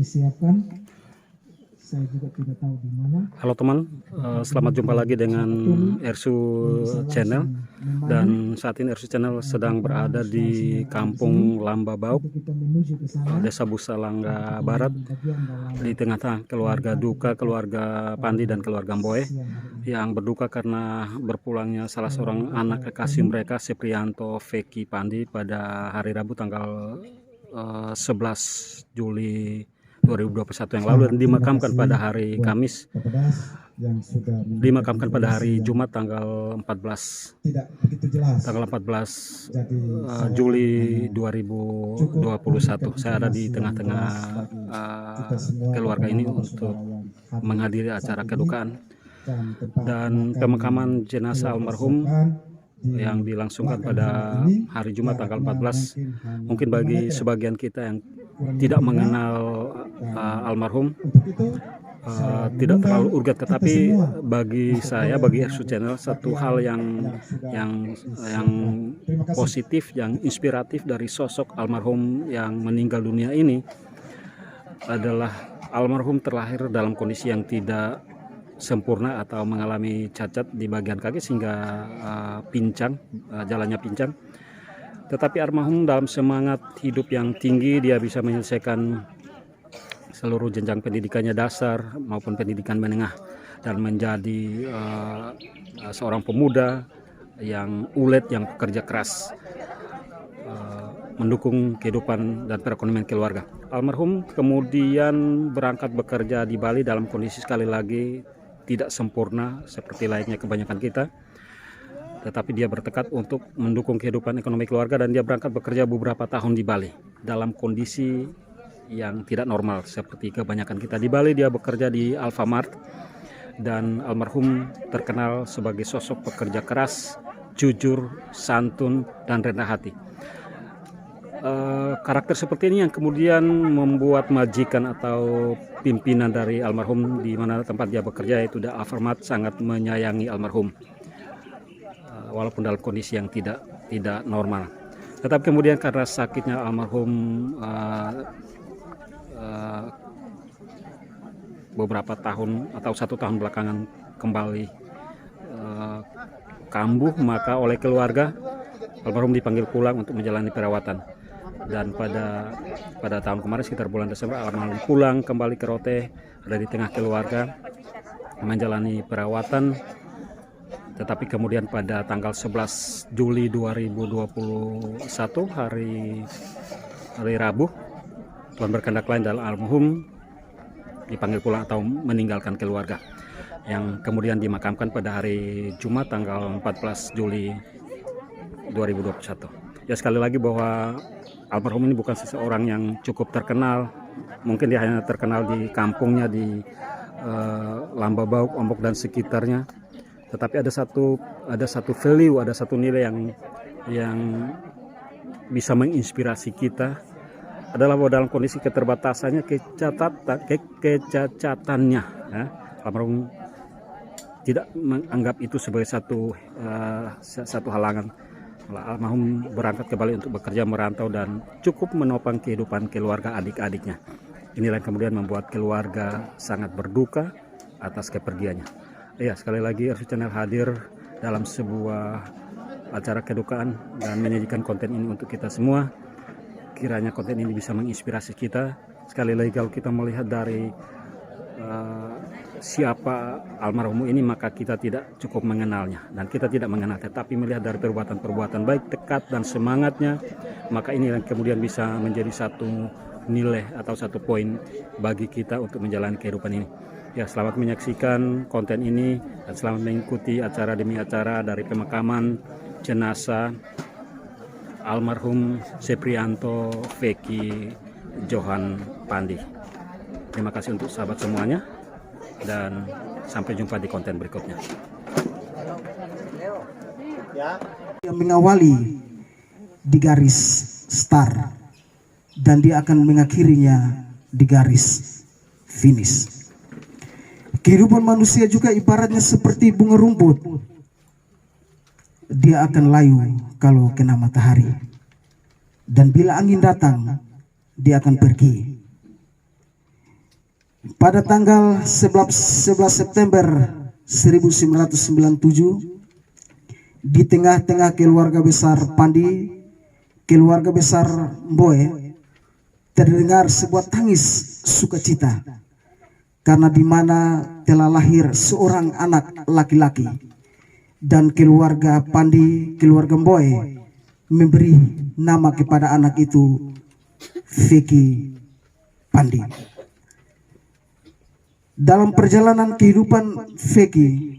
disiapkan. Saya juga tidak tahu di mana. Halo teman, selamat jumpa lagi dengan Ersu Channel. Dan saat ini Ersu Channel sedang berada di Kampung Lambabauk, Desa Busalangga Barat, di tengah-tengah keluarga duka, keluarga Pandi dan keluarga Mboe, yang berduka karena berpulangnya salah seorang anak kekasih mereka, Seprianto Veki Pandi, pada hari Rabu tanggal 11 Juli 2021 yang lalu, dan dimakamkan pada hari Kamis, dimakamkan pada hari Jumat tanggal 14 Juli 2021. Saya ada di tengah-tengah keluarga ini untuk menghadiri acara kedukaan dan pemakaman jenazah almarhum yang dilangsungkan pada hari Jumat tanggal 14. Mungkin bagi sebagian kita yang tidak mengenal almarhum tidak terlalu urgen, tetapi bagi saya, bagi Ersu Channel, satu hal yang positif, yang inspiratif dari sosok almarhum yang meninggal dunia ini adalah almarhum terlahir dalam kondisi yang tidak sempurna atau mengalami cacat di bagian kaki sehingga pincang, jalannya pincang. Tetapi almarhum dalam semangat hidup yang tinggi, dia bisa menyelesaikan seluruh jenjang pendidikannya, dasar maupun pendidikan menengah, dan menjadi seorang pemuda yang ulet, yang pekerja keras, mendukung kehidupan dan perekonomian keluarga. Almarhum kemudian berangkat bekerja di Bali dalam kondisi sekali lagi tidak sempurna seperti layaknya kebanyakan kita, tetapi dia bertekad untuk mendukung kehidupan ekonomi keluarga, dan dia berangkat bekerja beberapa tahun di Bali dalam kondisi yang tidak normal seperti kebanyakan kita. Di Bali dia bekerja di Alfamart, dan almarhum terkenal sebagai sosok pekerja keras, jujur, santun, dan rendah hati. Karakter seperti ini yang kemudian membuat majikan atau pimpinan dari almarhum di mana tempat dia bekerja, yaitu di Alfamart, sangat menyayangi almarhum walaupun dalam kondisi yang tidak normal. Tetapi kemudian karena sakitnya almarhum beberapa tahun atau 1 tahun belakangan kembali kambuh, maka oleh keluarga almarhum dipanggil pulang untuk menjalani perawatan. Dan pada tahun kemarin sekitar bulan Desember, almarhum pulang kembali ke Rote, ada di tengah keluarga menjalani perawatan. Tetapi kemudian pada tanggal 11 Juli 2021, hari Rabu, Tuhan berkehendak lain dan almarhum dipanggil pulang atau meninggalkan keluarga, yang kemudian dimakamkan pada hari Jumat tanggal 14 Juli 2021. Ya, sekali lagi bahwa almarhum ini bukan seseorang yang cukup terkenal. Mungkin dia hanya terkenal di kampungnya, di Lambabauk, Ombok dan sekitarnya. Tetapi ada satu value, ada satu nilai yang bisa menginspirasi kita, adalah bahwa dalam kondisi keterbatasannya, kecacatannya, ya, almarhum tidak menganggap itu sebagai satu halangan. Almarhum berangkat kembali untuk bekerja, merantau, dan cukup menopang kehidupan keluarga adik-adiknya. Inilah yang kemudian membuat keluarga sangat berduka atas kepergiannya. Ya, sekali lagi Ersu Channel hadir dalam sebuah acara kedukaan dan menyajikan konten ini untuk kita semua. Kiranya konten ini bisa menginspirasi kita. Sekali lagi, kalau kita melihat dari siapa almarhum ini, maka kita tidak cukup mengenalnya, dan kita tidak mengenal, tetapi melihat dari perbuatan-perbuatan baik, tekad dan semangatnya, maka ini yang kemudian bisa menjadi satu nilai atau satu poin bagi kita untuk menjalani kehidupan ini. Ya, selamat menyaksikan konten ini dan selamat mengikuti acara demi acara dari pemakaman jenazah almarhum Seprianto Veki Johan Pandi. Terima kasih untuk sahabat semuanya, dan sampai jumpa di konten berikutnya. Yang mengawali di garis start dan dia akan mengakhirinya di garis finish. Kehidupan manusia juga ibaratnya seperti bunga rumput. Dia akan layu kalau kena matahari, dan bila angin datang, dia akan pergi. Pada tanggal 11 September 1997, di tengah-tengah keluarga besar Pandi, keluarga besar Mboe, terdengar sebuah tangis sukacita karena di mana telah lahir seorang anak laki-laki, dan keluarga Pandi, keluarga Mboe memberi nama kepada anak itu Feki Pandi. Dalam perjalanan kehidupan Feki,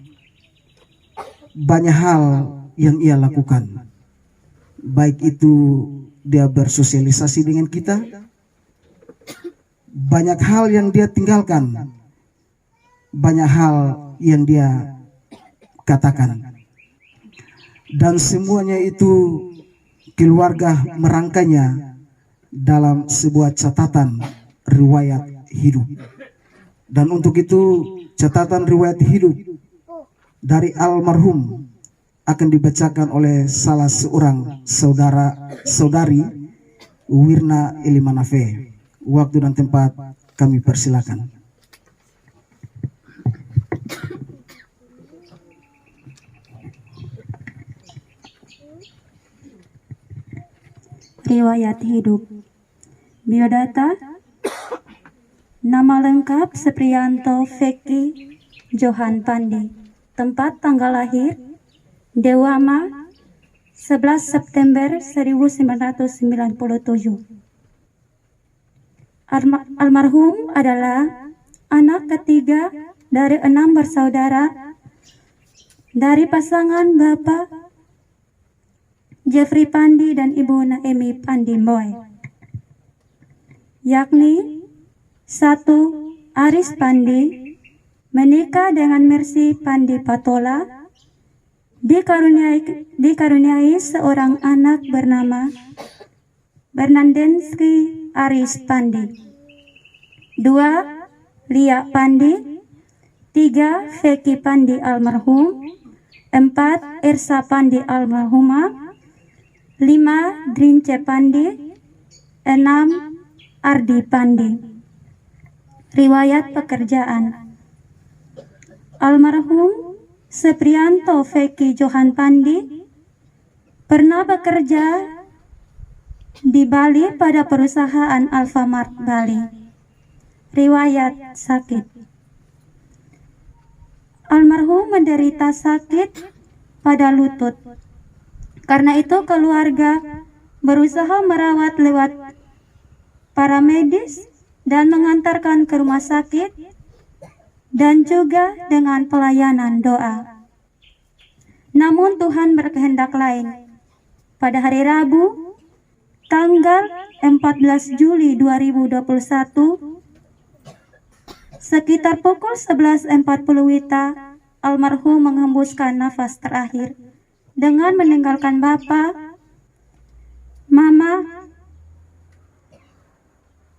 banyak hal yang ia lakukan. Baik itu dia bersosialisasi dengan kita, banyak hal yang dia tinggalkan, banyak hal yang dia katakan. Dan semuanya itu keluarga merangkainya dalam sebuah catatan riwayat hidup. Dan untuk itu catatan riwayat hidup dari almarhum akan dibacakan oleh salah seorang saudari Wirna Elimanafe. Waktu dan tempat kami persilakan. Riwayat hidup. Biodata. Nama lengkap Seprianto Feki Johan Pandi. Tempat tanggal lahir Dewama 11 September 1997. Almarhum adalah anak ketiga dari 6 bersaudara dari pasangan Bapak Jeffrey Pandi dan Ibu Naemi Pandi Mboe, yakni 1. Aris Pandi menikah dengan Mercy Pandi Patola, dikaruniai seorang anak bernama Bernardensky Aris Pandi. 2. Lia Pandi. 3. Feki Pandi almarhum. 4. Ersa Pandi almarhumah. 5. Drince Pandi. 6. Ardi Pandi. Riwayat pekerjaan. Almarhum Seprianto Feki Johan Pandi pernah bekerja di Bali pada perusahaan Alfamart Bali. Riwayat sakit. Almarhum menderita sakit pada lutut. Karena itu keluarga berusaha merawat lewat para medis dan mengantarkan ke rumah sakit, dan juga dengan pelayanan doa. Namun Tuhan berkehendak lain. Pada hari Rabu, tanggal 14 Juli 2021, sekitar pukul 11.40 WITA, almarhum menghembuskan nafas terakhir dengan meninggalkan Bapak, Mama,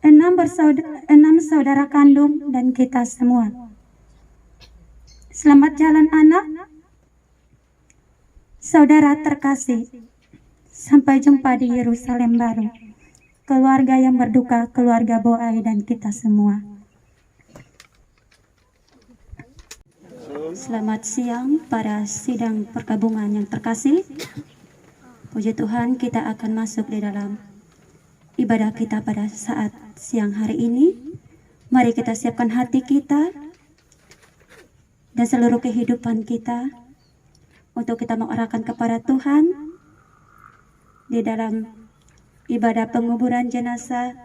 6 saudara kandung, dan kita semua. Selamat jalan anak, saudara terkasih. Sampai jumpa di Yerusalem baru. Keluarga yang berduka, keluarga Boai, dan kita semua. Selamat siang para sidang perkabungan yang terkasih. Puji Tuhan, kita akan masuk di dalam ibadah kita pada saat siang hari ini. Mari kita siapkan hati kita dan seluruh kehidupan kita untuk kita mengarahkan kepada Tuhan di dalam ibadah penguburan jenazah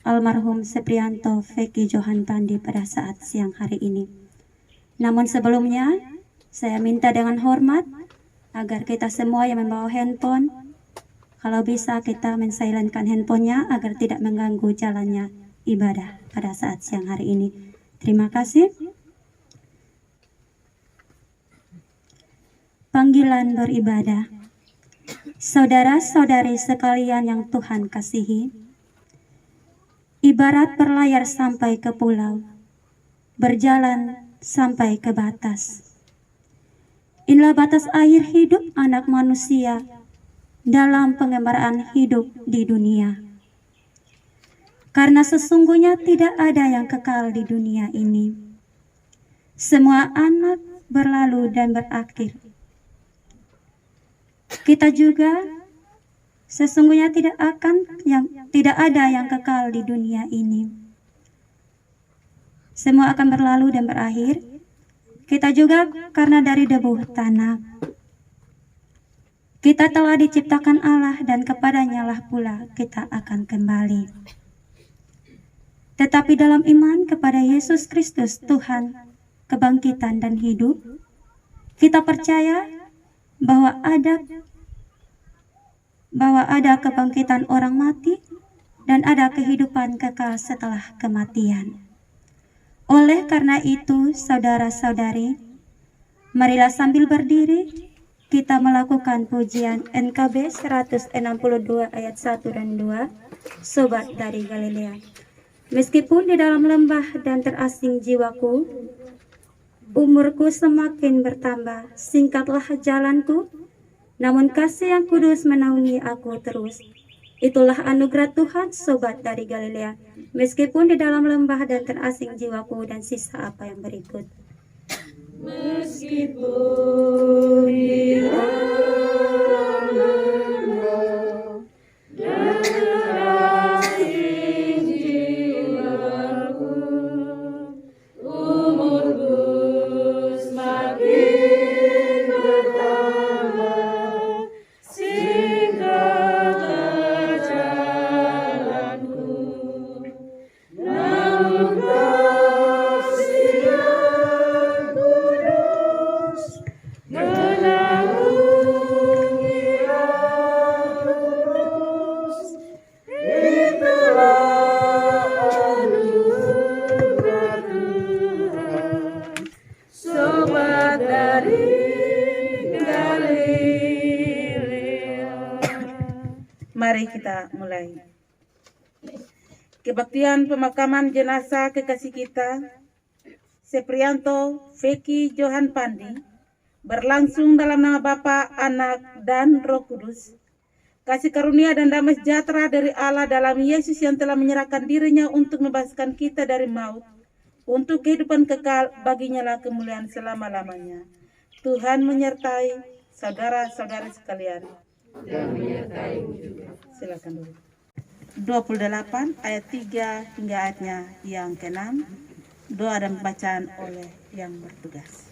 almarhum Seprianto Feki Johan Pandi pada saat siang hari ini. Namun sebelumnya, saya minta dengan hormat agar kita semua yang membawa handphone, kalau bisa kita mensilentkan handphonenya agar tidak mengganggu jalannya ibadah pada saat siang hari ini. Terima kasih. Panggilan beribadah. Saudara-saudari sekalian yang Tuhan kasihi, ibarat berlayar sampai ke pulau, berjalan sampai ke batas. Inilah batas akhir hidup anak manusia dalam pengembaraan hidup di dunia. Karena sesungguhnya tidak ada yang kekal di dunia ini. Semua anak berlalu dan berakhir. Kita juga sesungguhnya tidak ada yang kekal di dunia ini. Semua akan berlalu dan berakhir. Kita juga karena dari debu tanah. Kita telah diciptakan Allah dan kepadanya lah pula kita akan kembali. Tetapi dalam iman kepada Yesus Kristus Tuhan, kebangkitan dan hidup, kita percaya bahwa ada kebangkitan orang mati dan ada kehidupan kekal setelah kematian. Oleh karena itu, saudara-saudari, marilah sambil berdiri kita melakukan pujian NKB 162 ayat 1 dan 2, Sobat dari Galilea. Meskipun di dalam lembah dan terasing jiwaku, umurku semakin bertambah, singkatlah jalanku, namun kasih yang kudus menaungi aku terus. Itulah anugerah Tuhan, Sobat dari Galilea. Meskipun di dalam lembah dan terasing jiwaku, dan sisa apa yang berikut. Meskipun di dalam lembah dan terasing jiwaku, umurku semakin bertambah, singkatlah jalanku, namun kasih yang kudus menaungi aku terus. Itulah anugerah Tuhan, Sobat dari Galilea. Mari kita mulai. Kebaktian pemakaman jenazah kekasih kita, Seprianto Feki Johan Pandi, berlangsung dalam nama Bapa, Anak, dan Roh Kudus. Kasih karunia dan damai sejahtera dari Allah dalam Yesus yang telah menyerahkan dirinya untuk membebaskan kita dari maut, untuk kehidupan kekal, baginya lah kemuliaan selama-lamanya. Tuhan menyertai saudara-saudari sekalian. Dan menyertai juga. Silakan dulu. 28 ayat 3 hingga ayatnya yang ke-6. Doa dan bacaan oleh yang bertugas.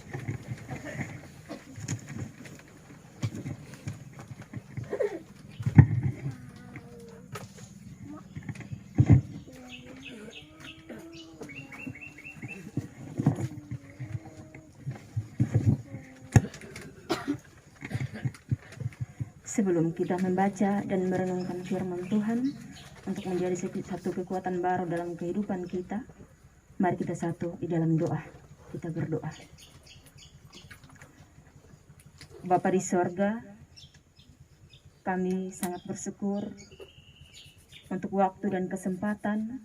Sebelum kita membaca dan merenungkan firman Tuhan untuk menjadi satu kekuatan baru dalam kehidupan kita, mari kita satu di dalam doa. Kita berdoa. Bapa di sorga, kami sangat bersyukur untuk waktu dan kesempatan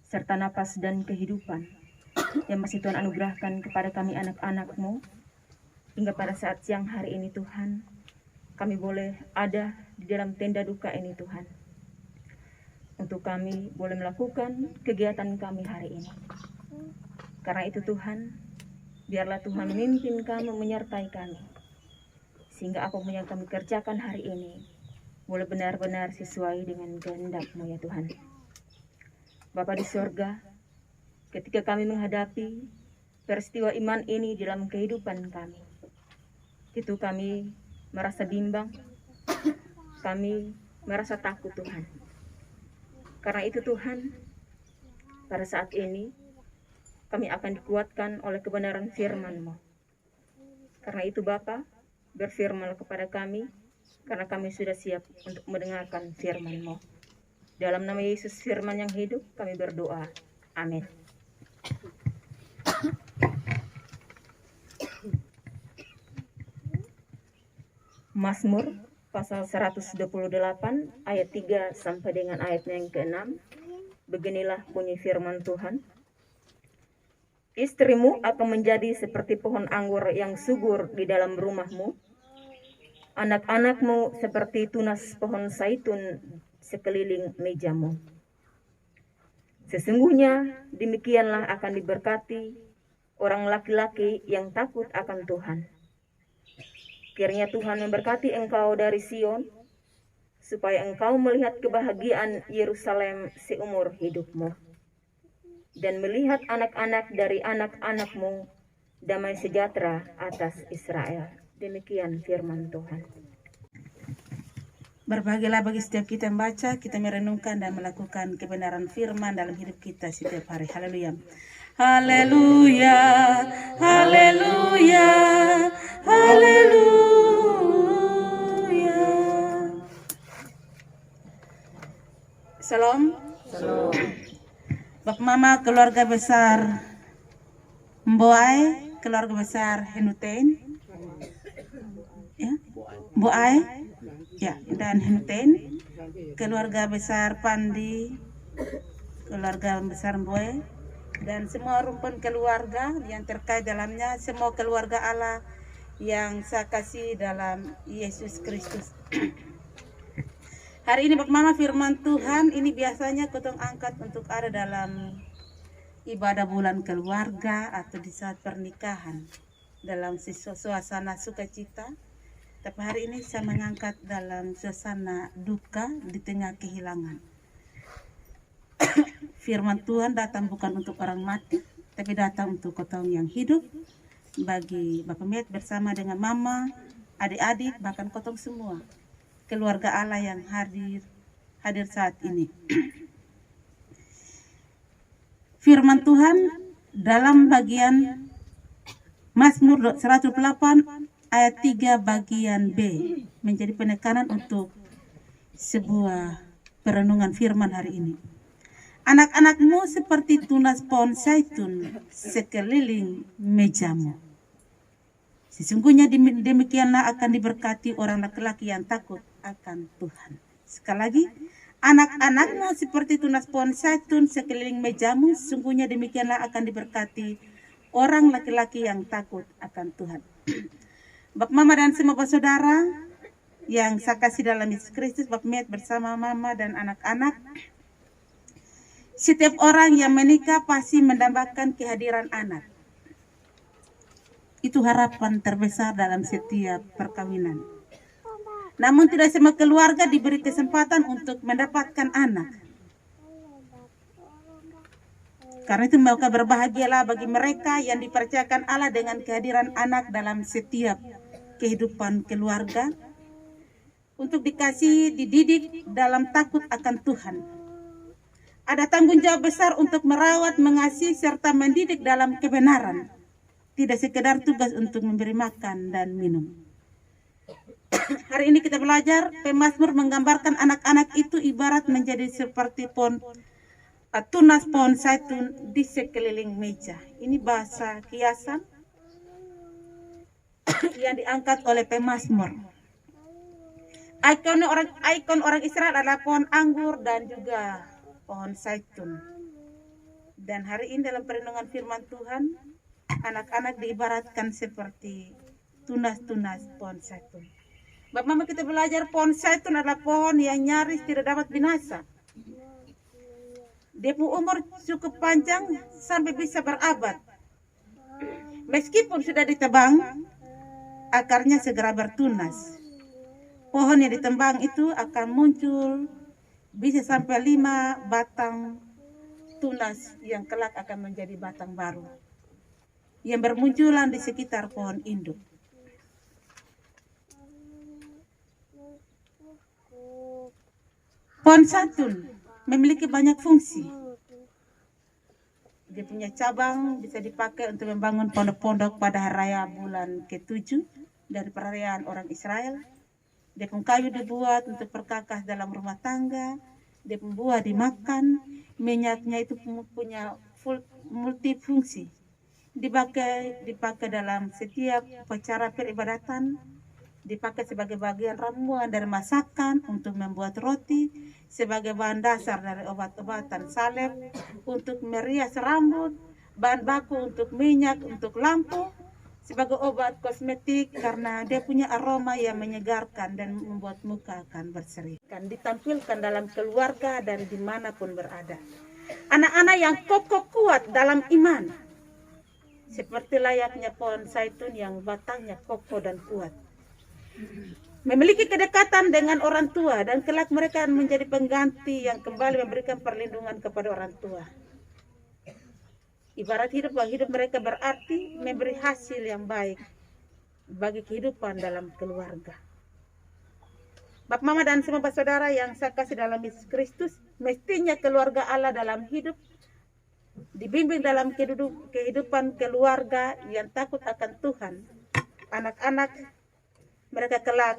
serta napas dan kehidupan yang masih Tuhan anugerahkan kepada kami anak-anak-Mu hingga pada saat siang hari ini Tuhan. Kami boleh ada di dalam tenda duka ini Tuhan, untuk kami boleh melakukan kegiatan kami hari ini. Karena itu Tuhan, biarlah Tuhan memimpin kami, menyertai kami, sehingga apa yang kami kerjakan hari ini boleh benar-benar sesuai dengan kehendak-Mu ya Tuhan. Bapa di sorga, ketika kami menghadapi peristiwa iman ini dalam kehidupan kami, itu kami merasa bimbang, kami merasa takut Tuhan. Karena itu Tuhan, pada saat ini kami akan dikuatkan oleh kebenaran firman-Mu. Karena itu Bapa, berfirman kepada kami, karena kami sudah siap untuk mendengarkan firman-Mu. Dalam nama Yesus firman yang hidup, kami berdoa. Amin. Mazmur pasal 128 ayat 3 sampai dengan ayatnya yang ke-6. Beginilah bunyi firman Tuhan. Istrimu akan menjadi seperti pohon anggur yang subur di dalam rumahmu. Anak-anakmu seperti tunas pohon zaitun sekeliling mejamu. Sesungguhnya demikianlah akan diberkati orang laki-laki yang takut akan Tuhan. Kiranya Tuhan memberkati engkau dari Sion, supaya engkau melihat kebahagiaan Yerusalem seumur hidupmu, dan melihat anak-anak dari anak-anakmu damai sejahtera atas Israel. Demikian firman Tuhan. Berbahagialah bagi setiap kita yang baca, kita merenungkan dan melakukan kebenaran firman dalam hidup kita setiap hari. Haleluya. Haleluya. Haleluya. Haleluya. Salam. Salam. Bapak Mama, keluarga besar Mboai, keluarga besar Henuten. Ya. Mboai. Ya, dan Henten, keluarga besar Pandi, keluarga besar Mboe, dan semua rumpun keluarga yang terkait dalamnya, semua keluarga Allah yang saya kasih dalam Yesus Kristus. Hari ini Bapak Mama firman Tuhan ini biasanya kutong angkat untuk ada dalam ibadah bulan keluarga atau di saat pernikahan dalam suasana sukacita. Tapi hari ini saya mengangkat dalam suasana duka di tengah kehilangan. Firman Tuhan datang bukan untuk orang mati, tapi datang untuk kotong yang hidup. Bagi Bapak Met bersama dengan Mama, adik-adik, bahkan kotong semua. Keluarga Allah yang hadir saat ini. Firman Tuhan dalam bagian Mazmur 108 ayat 3 bagian B menjadi penekanan untuk sebuah perenungan firman hari ini. Anak-anakmu seperti tunas pohon zaitun sekeliling mejamu. Sesungguhnya demikianlah akan diberkati orang laki-laki yang takut akan Tuhan. Sekali lagi, anak-anakmu seperti tunas pohon zaitun sekeliling mejamu. Sesungguhnya demikianlah akan diberkati orang laki-laki yang takut akan Tuhan. Bapak Mama dan semua saudara yang saya kasih dalam Yesus Kristus, Bapak Met bersama Mama dan anak-anak. Setiap orang yang menikah pasti mendambakan kehadiran anak. Itu harapan terbesar dalam setiap perkawinan. Namun tidak semua keluarga diberi kesempatan untuk mendapatkan anak. Karena itu maka berbahagialah bagi mereka yang dipercayakan Allah dengan kehadiran anak dalam setiap kehidupan keluarga, untuk dikasih, dididik dalam takut akan Tuhan. Ada tanggung jawab besar untuk merawat, mengasihi, serta mendidik dalam kebenaran. Tidak sekedar tugas untuk memberi makan dan minum. Hari ini kita belajar, pemazmur menggambarkan anak-anak itu ibarat menjadi seperti tunas pohon zaitun di sekeliling meja. Ini bahasa kiasan yang diangkat oleh pemazmur. Ikon orang Israel adalah pohon anggur dan juga pohon zaitun. Dan hari ini dalam perenungan firman Tuhan, anak-anak diibaratkan seperti tunas-tunas pohon zaitun. Bapak Mama, kita belajar pohon zaitun adalah pohon yang nyaris tidak dapat binasa. Dia punya umur cukup panjang sampai bisa berabad. Meskipun sudah ditebang, akarnya segera bertunas. Pohon yang ditebang itu akan muncul bisa sampai 5 batang tunas yang kelak akan menjadi batang baru yang bermunculan di sekitar pohon induk. Pohon zaitun memiliki banyak fungsi. Dia punya cabang bisa dipakai untuk membangun pondok-pondok pada hari raya bulan ke-7 dari perayaan orang Israel. Dia pun kayu dibuat untuk perkakas dalam rumah tangga. Dia pun buah dimakan. Minyaknya itu punya multifungsi. Dipakai dalam setiap upacara peribadatan. Dipakai sebagai bagian ramuan dari masakan untuk membuat roti, sebagai bahan dasar dari obat-obatan salep, untuk merias rambut, bahan baku untuk minyak, untuk lampu, sebagai obat kosmetik karena dia punya aroma yang menyegarkan dan membuat muka akan berseri. Kan ditampilkan dalam keluarga dan dimanapun berada. anak-anak yang kokoh kuat dalam iman, seperti layaknya pohon zaitun yang batangnya kokoh dan kuat. Memiliki kedekatan dengan orang tua dan kelak mereka menjadi pengganti yang kembali memberikan perlindungan kepada orang tua. Ibarat hidup mereka berarti memberi hasil yang baik bagi kehidupan dalam keluarga. Bapak, Mama, dan semua saudara yang saya kasih dalam Yesus Kristus, mestinya keluarga Allah dalam hidup dibimbing dalam kehidupan keluarga yang takut akan Tuhan. Anak-anak mereka kelak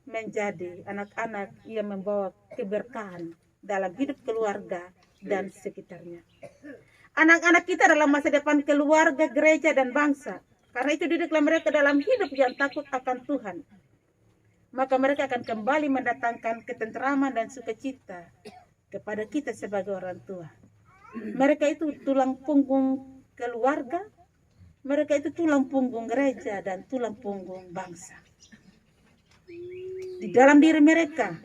menjadi anak-anak yang membawa keberkahan dalam hidup keluarga dan sekitarnya. Anak-anak kita dalam masa depan keluarga, gereja, dan bangsa. Karena itu didiklah mereka dalam hidup yang takut akan Tuhan. Maka mereka akan kembali mendatangkan ketenteraman dan sukacita kepada kita sebagai orang tua. Mereka itu tulang punggung keluarga, mereka itu tulang punggung gereja dan tulang punggung bangsa. Di dalam diri mereka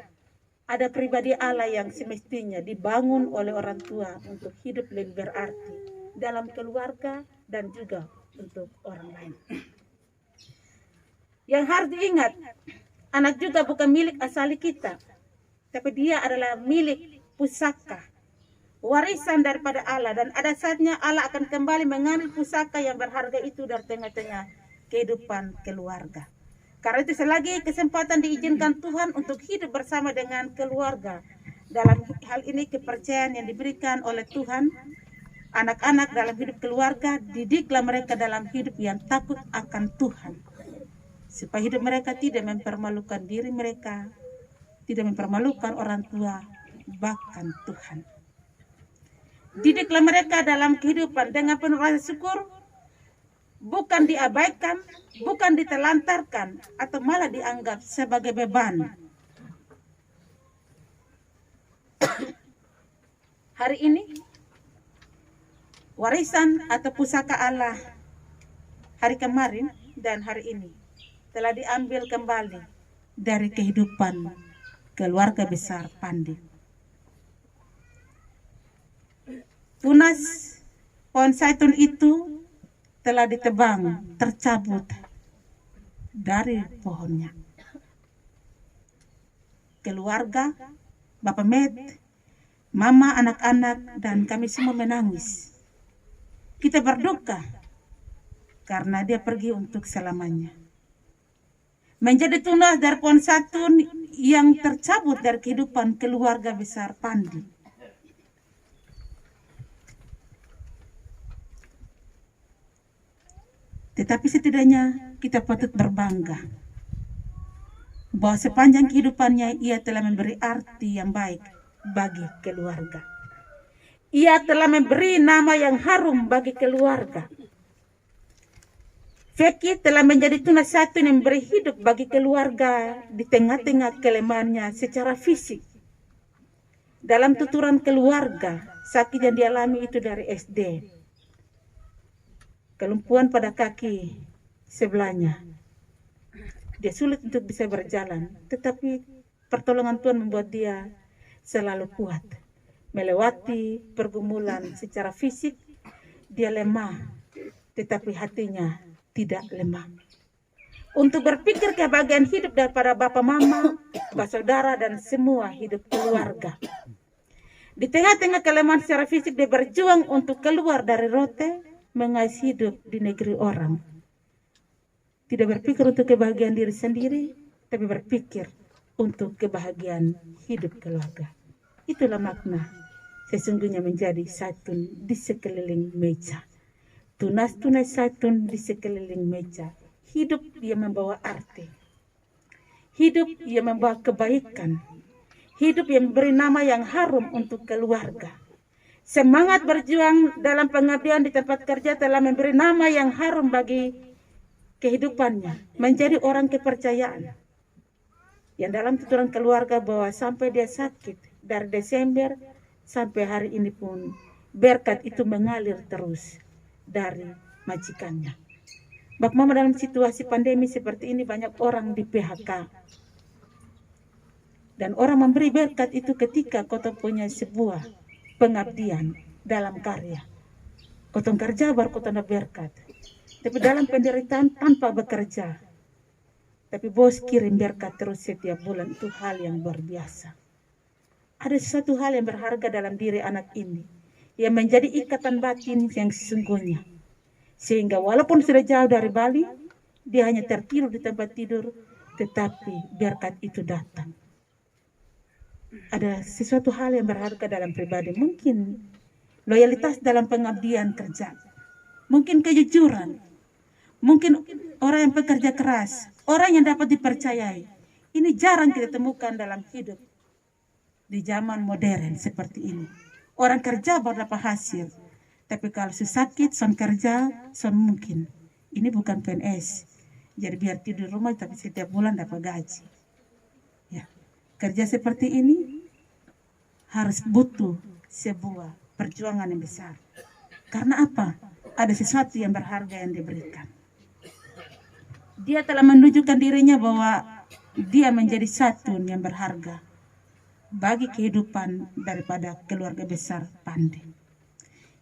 ada pribadi Allah yang semestinya dibangun oleh orang tua untuk hidup lebih berarti dalam keluarga dan juga untuk orang lain. Yang harus diingat, anak juga bukan milik asali kita, tapi dia adalah milik pusaka, warisan daripada Allah, dan ada saatnya Allah akan kembali mengambil pusaka yang berharga itu dari tengah-tengah kehidupan keluarga. Karena itu selagi kesempatan diizinkan Tuhan untuk hidup bersama dengan keluarga, dalam hal ini kepercayaan yang diberikan oleh Tuhan, anak-anak dalam hidup keluarga, didiklah mereka dalam hidup yang takut akan Tuhan, supaya hidup mereka tidak mempermalukan diri mereka, tidak mempermalukan orang tua, bahkan Tuhan. Didiklah mereka dalam kehidupan dengan penuh rasa syukur, bukan diabaikan, bukan ditelantarkan, atau malah dianggap sebagai beban. Hari ini, warisan atau pusaka Allah hari kemarin dan hari ini telah diambil kembali dari kehidupan keluarga besar Pandi. Tunas pohon zaitun itu telah ditebang, tercabut dari pohonnya. Keluarga, Bapak Med, Mama, anak-anak, dan kami semua menangis. Kita berduka karena dia pergi untuk selamanya. Menjadi tunas dari pohon zaitun yang tercabut dari kehidupan keluarga besar Pandi. Tetapi setidaknya kita patut berbangga bahwa sepanjang kehidupannya ia telah memberi arti yang baik bagi keluarga. Ia telah memberi nama yang harum bagi keluarga. Feki telah menjadi tunas satu yang memberi hidup bagi keluarga di tengah-tengah kelemahannya secara fisik. Dalam tuturan keluarga, sakit yang dialami itu dari SD. Kelumpuhan pada kaki sebelahnya. Dia sulit untuk bisa berjalan, tetapi pertolongan Tuhan membuat dia selalu kuat. Melewati pergumulan secara fisik, dia lemah, tetapi hatinya tidak lemah. Untuk berpikir kebahagiaan hidup daripada Bapak, Mama, Bapak, Saudara, dan semua hidup keluarga. Di tengah-tengah kelemahan secara fisik, dia berjuang untuk keluar dari rote, mengais hidup di negeri orang. Tidak berpikir untuk kebahagiaan diri sendiri, tapi berpikir untuk kebahagiaan hidup keluarga. Itulah makna sesungguhnya menjadi zaitun di sekeliling meja. Tunas-tunas zaitun di sekeliling meja. Hidup yang membawa arti. Hidup yang membawa kebaikan. Hidup yang memberi nama yang harum untuk keluarga. Semangat berjuang dalam pengabdian di tempat kerja telah memberi nama yang harum bagi kehidupannya. Menjadi orang kepercayaan. Yang dalam tuturan keluarga bahwa sampai dia sakit dari Desember sampai hari ini pun berkat itu mengalir terus dari majikannya. Bapak, Mama, dalam situasi pandemi seperti ini banyak orang di PHK. Dan orang memberi berkat itu ketika kau punya sebuah pengabdian dalam karya. Kotong kerja baru kotong berkat. Tapi dalam penderitaan tanpa bekerja. Tapi bos kirim berkat terus setiap bulan, itu hal yang luar biasa. Ada sesuatu hal yang berharga dalam diri anak ini, yang menjadi ikatan batin yang sesungguhnya. Sehingga walaupun sudah jauh dari Bali, dia hanya tertidur di tempat tidur, tetapi berkat itu datang. Ada sesuatu hal yang berharga dalam pribadi, mungkin loyalitas dalam pengabdian kerja, mungkin kejujuran, mungkin orang yang bekerja keras, orang yang dapat dipercayai. Ini jarang kita temukan dalam hidup di zaman modern seperti ini. Orang kerja baru dapat hasil, tapi kalau sakit, son kerja, son mungkin. Ini bukan PNS, jadi biar tidur di rumah tapi setiap bulan dapat gaji. Ya, kerja seperti ini harus butuh sebuah perjuangan yang besar. Karena apa? Ada sesuatu yang berharga yang diberikan. Dia telah menunjukkan dirinya bahwa dia menjadi satu yang berharga bagi kehidupan daripada keluarga besar Pandi.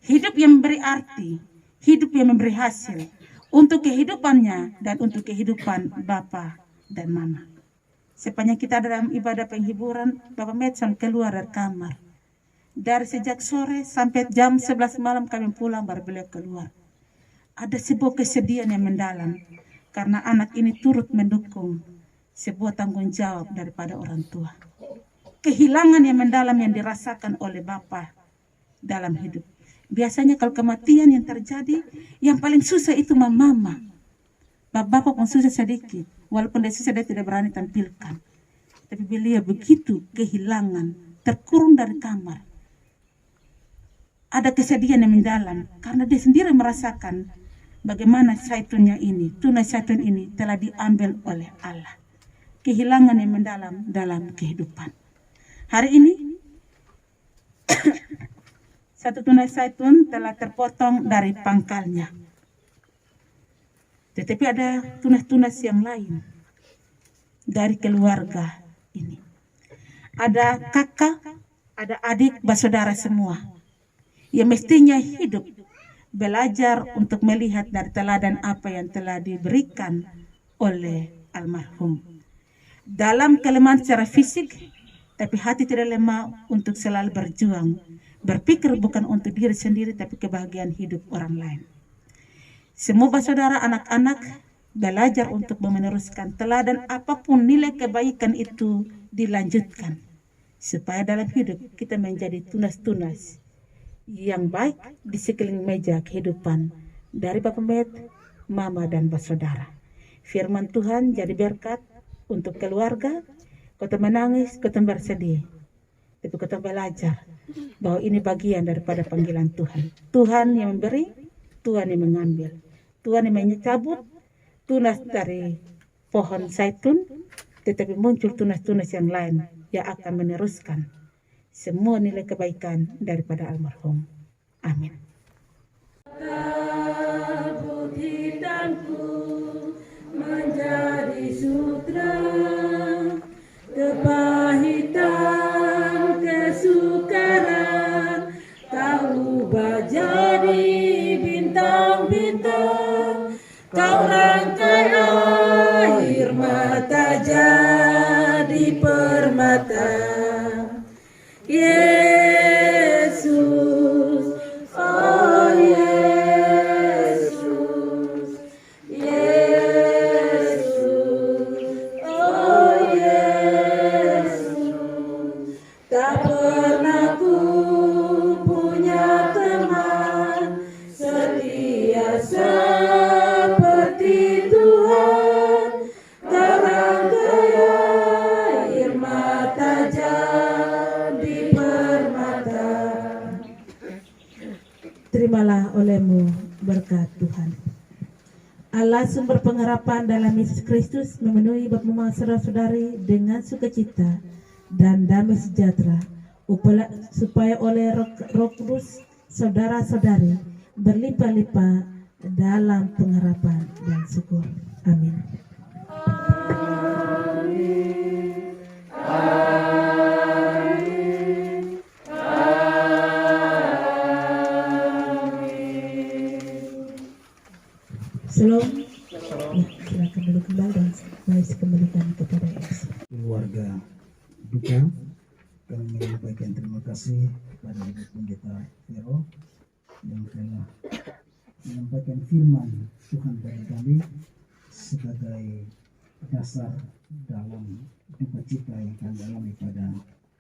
Hidup yang memberi arti, hidup yang memberi hasil untuk kehidupannya dan untuk kehidupan Bapak dan Mama. Sepanjang kita dalam ibadah penghiburan, Bapak Medson keluar dari kamar. Dari sejak sore sampai jam 11 malam kami pulang baru beliau keluar. Ada sebuah kesedihan yang mendalam karena anak ini turut mendukung sebuah tanggung jawab daripada orang tua. Kehilangan yang mendalam yang dirasakan oleh Bapak dalam hidup. Biasanya kalau kematian yang terjadi, yang paling susah itu mama. Bapak pun susah sedikit, walaupun dia susah dia tidak berani tampilkan. Tapi beliau begitu kehilangan, terkurung dari kamar. Ada kesedihan yang mendalam karena dia sendiri merasakan bagaimana syaitunnya ini, tunas syaitun ini telah diambil oleh Allah. Kehilangan yang mendalam dalam kehidupan. Hari ini satu tunas syaitun telah terpotong dari pangkalnya. Tetapi ada tunas-tunas yang lain dari keluarga ini. Ada kakak, ada adik, bersaudara semua yang mestinya hidup belajar untuk melihat dari teladan apa yang telah diberikan oleh almarhum. Dalam kelemahan secara fisik, tapi hati tidak lemah untuk selalu berjuang. Berpikir bukan untuk diri sendiri, tapi kebahagiaan hidup orang lain. Semua saudara anak-anak belajar untuk meneruskan teladan apapun nilai kebaikan itu dilanjutkan. Supaya dalam hidup kita menjadi tunas-tunas yang baik di sekeliling meja kehidupan dari Bapak Med, Mama dan bersaudara. Firman Tuhan jadi berkat untuk keluarga. Kota menangis, kota bersedih, tapi kota belajar bahwa ini bagian daripada panggilan Tuhan. Tuhan yang memberi, Tuhan yang mengambil, Tuhan yang mencabut tunas dari pohon zaitun, tetapi muncul tunas-tunas yang lain yang akan meneruskan semua nilai kebaikan daripada almarhum. Amin. Kabut hitamku menjadi sutra, kepahitan kesukaran, kau ubah jadi bintang-bintang, kau rangkai air mata jadi permata. Yesus, oh Yesus, Yesus, oh Yesus. Tak pernah ku punya teman setia seperti Tuhan, kau rangkai air mata jadi permata. Terimalah olehmu berkat Tuhan. Allah sumber pengharapan dalam Yesus Kristus memenuhi Bapak Mama saudara-saudari dengan sukacita dan damai sejahtera, supaya oleh Roh Kudus saudara-saudari berlimpah-limpah dalam pengharapan dan syukur. Amin. Amin. Amin. Silakan duduk kembali dan mari kembalikan kepada MC. Keluarga duka, kami menyampaikan terima kasih kepada Ibu Pendeta Vero yang telah menyampaikan firman Tuhan bagi kami sebagai dasar dalam duka cita yang kami alami pada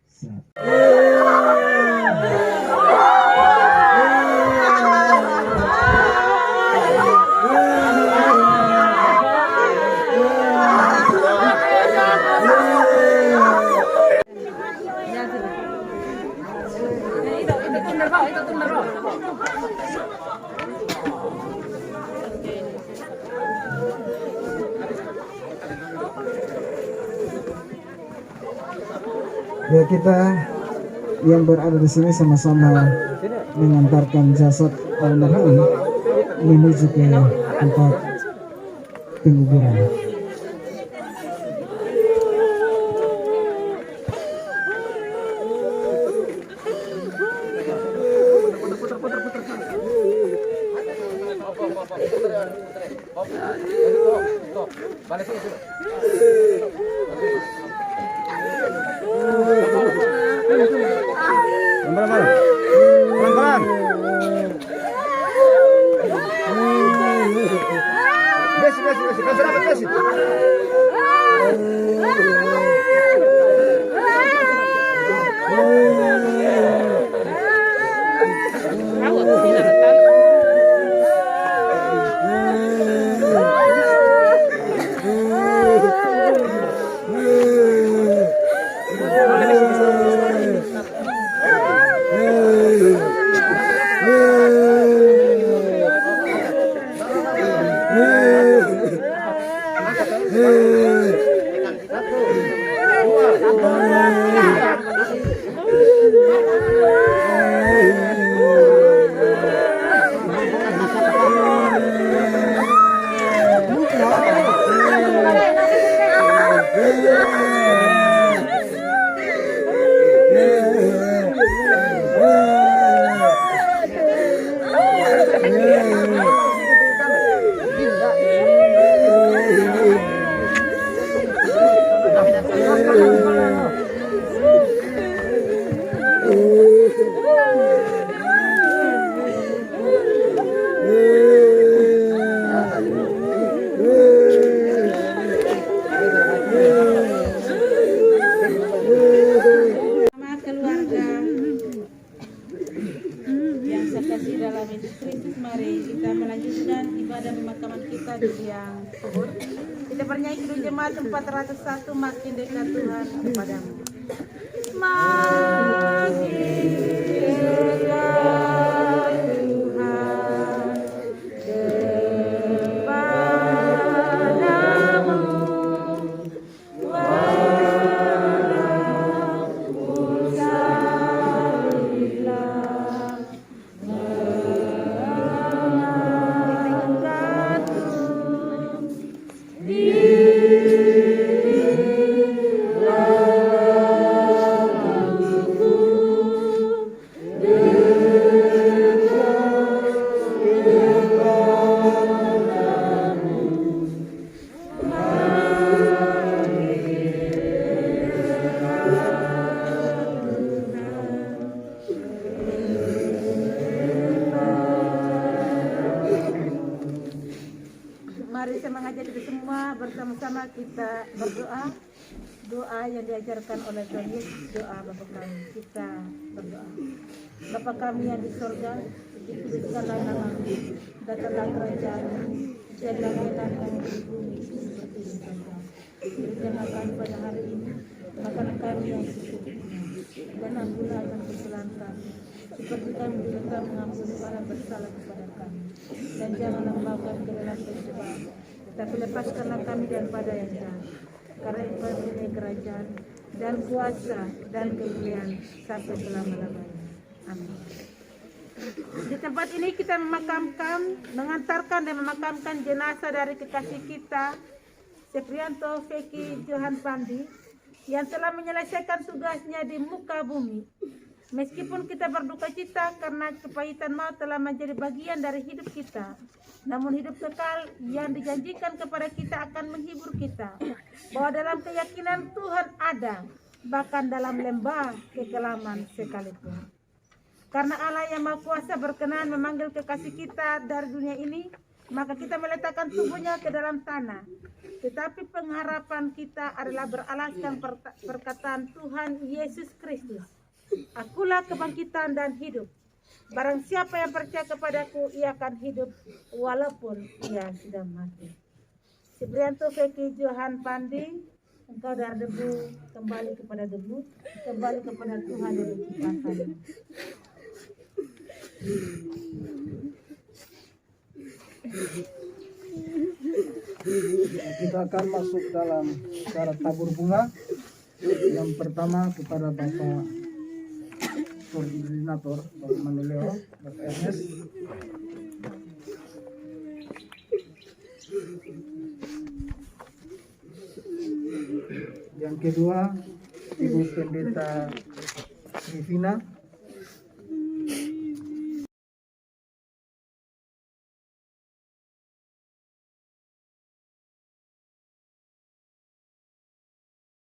saat ya, kita yang berada di sini sama-sama mengantarkan jasad almarhum menuju ke tempat penguburan. Sama keluarga yang sekasih dalam Yesus Kristus, mari kita melanjutkan ibadah pemakaman kita di siang subuh. Kita bernyanyi Kidung Jemaat 401, makin dekat Tuhan kepadamu. Makin dekat Tuhan kepadamu, mari saya mengajak kita semua bersama-sama kita berdoa. Doa yang diajarkan oleh Tuhan Yesus, doa Bapa kami. Kita berdoa. Bapa kami yang di sorga, dikuduskanlah namamu, datanglah kerajaan-Mu, jadilah kehendakmu di bumi seperti di surga. Berikanlah kami pada hari ini makanan kami yang secukupnya, dan ampunilah akan kesalahan kami, seperti kami juga mengampuni para bersalah kepada kami. Dan janganlah membawa kami ke dalam pencobaan, tetapi lepaskanlah kami daripada yang jahat. Karena Engkau punya kerajaan dan kuasa dan kemuliaan sampai selama-lamanya. Amin. Di tempat ini kita mengantarkan dan memakamkan jenazah dari kekasih kita, Seprianto Feki Johan Pandi, yang telah menyelesaikan tugasnya di muka bumi Meskipun kita berduka cita karena kepahitan maut telah menjadi bagian dari hidup kita, namun hidup kekal yang dijanjikan kepada kita akan menghibur kita. Bahwa dalam keyakinan Tuhan ada, bahkan dalam lembah kekelaman sekalipun. Karena Allah yang Maha Kuasa berkenan memanggil kekasih kita dari dunia ini, maka kita meletakkan tubuhnya ke dalam tanah. Tetapi pengharapan kita adalah beralaskan perkataan Tuhan Yesus Kristus. Akulah kebangkitan dan hidup. Barang siapa yang percaya kepadaku, ia akan hidup walaupun ia sudah mati. Supriyanto Feki Johan Pandi, engkau dari debu kembali kepada debu, kembali kepada Tuhan yang menciptakanmu. Kita akan masuk dalam syarat tabur bunga. Yang pertama kepada Bapak Koordinator Bapak Manuleo, Bapak Ernest. Yang kedua Ibu Pendeta Rivina.